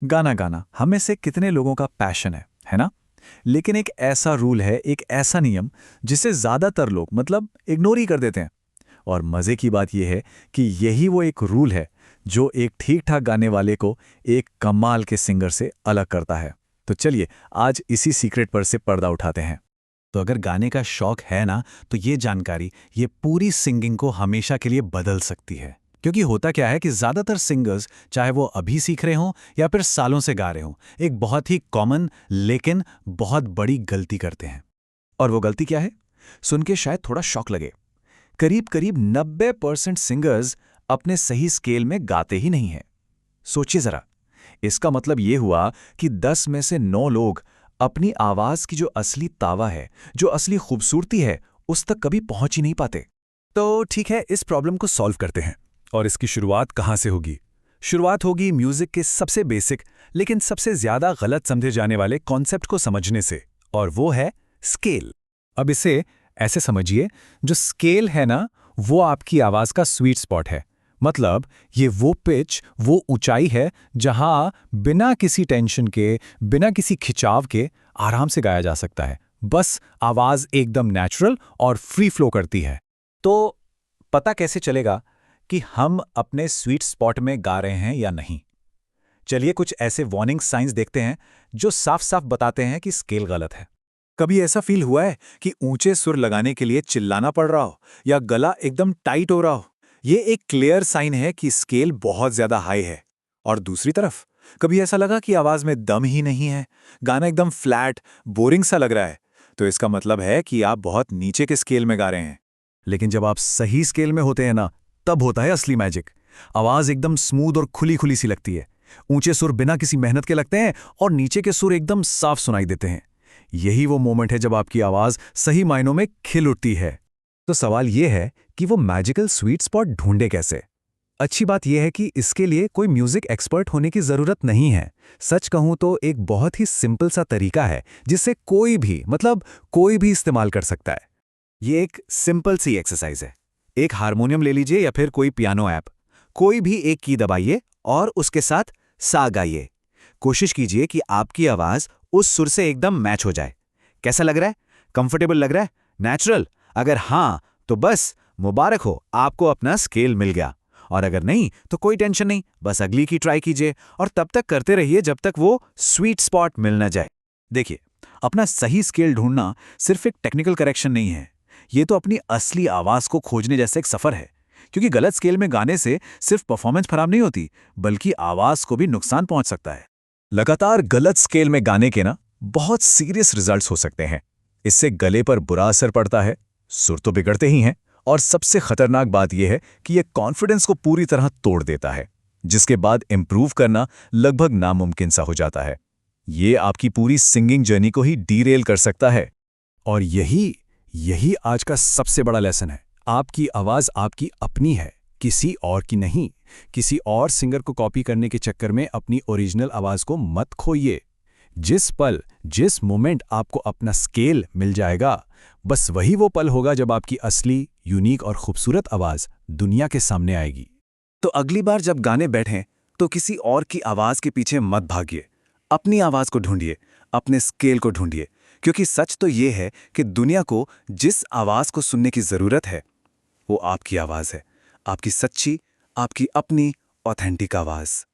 गाना गाना हम में से कितने लोगों का पैशन है ना? लेकिन एक ऐसा रूल है, एक ऐसा नियम जिसे ज्यादातर लोग मतलब इग्नोर ही कर देते हैं। और मजे की बात यह है कि यही वो एक रूल है जो एक ठीक ठाक गाने वाले को एक कमाल के सिंगर से अलग करता है। तो चलिए आज इसी सीक्रेट पर से पर्दा उठाते हैं। तो अगर गाने का शौक है ना, तो ये जानकारी ये पूरी सिंगिंग को हमेशा के लिए बदल सकती है। क्योंकि होता क्या है कि ज्यादातर सिंगर्स, चाहे वो अभी सीख रहे हों या फिर सालों से गा रहे हों, एक बहुत ही कॉमन लेकिन बहुत बड़ी गलती करते हैं। और वो गलती क्या है? सुन के शायद थोड़ा शॉक लगे। करीब करीब 90% सिंगर्स अपने सही स्केल में गाते ही नहीं हैं। सोचिए जरा, इसका मतलब ये हुआ कि 10 में से 9 लोग अपनी आवाज की जो असली तावा है, जो असली खूबसूरती है, उस तक कभी पहुंच ही नहीं पाते। तो ठीक है, इस प्रॉब्लम को सॉल्व करते हैं। और इसकी शुरुआत कहां से होगी? शुरुआत होगी म्यूजिक के सबसे बेसिक लेकिन सबसे ज्यादा गलत समझे जाने वाले कॉन्सेप्ट को समझने से, और वो है स्केल। अब इसे ऐसे समझिए, जो स्केल है ना, वो आपकी आवाज का स्वीट स्पॉट है। मतलब ये वो पिच, वो ऊंचाई है जहां बिना किसी टेंशन के, बिना किसी खिंचाव के आराम से गाया जा सकता है। बस आवाज एकदम नेचुरल और फ्री फ्लो करती है। तो पता कैसे चलेगा कि हम अपने स्वीट स्पॉट में गा रहे हैं या नहीं? चलिए कुछ ऐसे वार्निंग साइंस देखते हैं जो साफ साफ बताते हैं कि स्केल गलत है। कभी ऐसा फील हुआ है कि ऊंचे सुर लगाने के लिए चिल्लाना पड़ रहा हो या गला एकदम टाइट हो रहा हो? ये एक क्लियर साइन है कि स्केल बहुत ज्यादा हाई है। और दूसरी तरफ, कभी ऐसा लगा कि आवाज में दम ही नहीं है, गाना एकदम फ्लैट, बोरिंग सा लग रहा है, तो इसका मतलब है कि आप बहुत नीचे के स्केल में गा रहे हैं। लेकिन जब आप सही स्केल में होते हैं ना, तब होता है असली मैजिक। आवाज एकदम स्मूथ और खुली खुली सी लगती है। ऊंचे सुर बिना किसी मेहनत के लगते हैं और नीचे के सुर एकदम साफ सुनाई देते हैं। यही वो मोमेंट है जब आपकी आवाज सही मायनों में खिल उठती है। तो सवाल यह है कि वो मैजिकल स्वीट स्पॉट ढूंढे कैसे? अच्छी बात यह है कि इसके लिए कोई म्यूजिक एक्सपर्ट होने की जरूरत नहीं है। सच कहूं तो एक बहुत ही सिंपल सा तरीका है जिससे कोई भी, मतलब कोई भी इस्तेमाल कर सकता है। ये एक सिंपल सी एक्सरसाइज है। एक हारमोनियम ले लीजिए या फिर कोई पियानो ऐप। कोई भी एक की दबाइए और उसके साथ सा गाइए। कोशिश कीजिए कि आपकी आवाज उस सुर से एकदम मैच हो जाए। कैसा लग रहा है? कंफर्टेबल लग रहा है? नेचुरल? अगर हाँ, तो बस मुबारक हो, आपको अपना स्केल मिल गया। और अगर नहीं तो कोई टेंशन नहीं, बस अगली की ट्राई कीजिए और तब तक करते रहिए जब तक वो स्वीट स्पॉट मिल न जाए। देखिए, अपना सही स्केल ढूंढना सिर्फ एक टेक्निकल करेक्शन नहीं है, ये तो अपनी असली आवाज को खोजने जैसा एक सफर है। क्योंकि गलत स्केल में गाने से सिर्फ परफॉर्मेंस खराब नहीं होती, बल्कि आवाज को भी नुकसान पहुंच सकता है। लगातार गलत स्केल में गाने के ना बहुत सीरियस रिजल्ट्स हो सकते हैं। इससे गले पर बुरा असर पड़ता है, सुर तो बिगड़ते ही हैं, और सबसे खतरनाक बात यह है कि यह कॉन्फिडेंस को पूरी तरह तोड़ देता है, जिसके बाद इंप्रूव करना लगभग नामुमकिन सा हो जाता है। ये आपकी पूरी सिंगिंग जर्नी को ही डीरेल कर सकता है। और यही यही आज का सबसे बड़ा लेसन है। आपकी आवाज आपकी अपनी है, किसी और की नहीं। किसी और सिंगर को कॉपी करने के चक्कर में अपनी ओरिजिनल आवाज को मत खोइए। जिस पल, जिस मोमेंट आपको अपना स्केल मिल जाएगा, बस वही वो पल होगा जब आपकी असली, यूनिक और खूबसूरत आवाज दुनिया के सामने आएगी। तो अगली बार जब गाने बैठें, तो किसी और की आवाज के पीछे मत भागिए। अपनी आवाज को ढूंढिए, अपने स्केल को ढूंढिए। क्योंकि सच तो ये है कि दुनिया को जिस आवाज को सुनने की जरूरत है, वो आपकी आवाज है। आपकी सच्ची, आपकी अपनी ऑथेंटिक आवाज।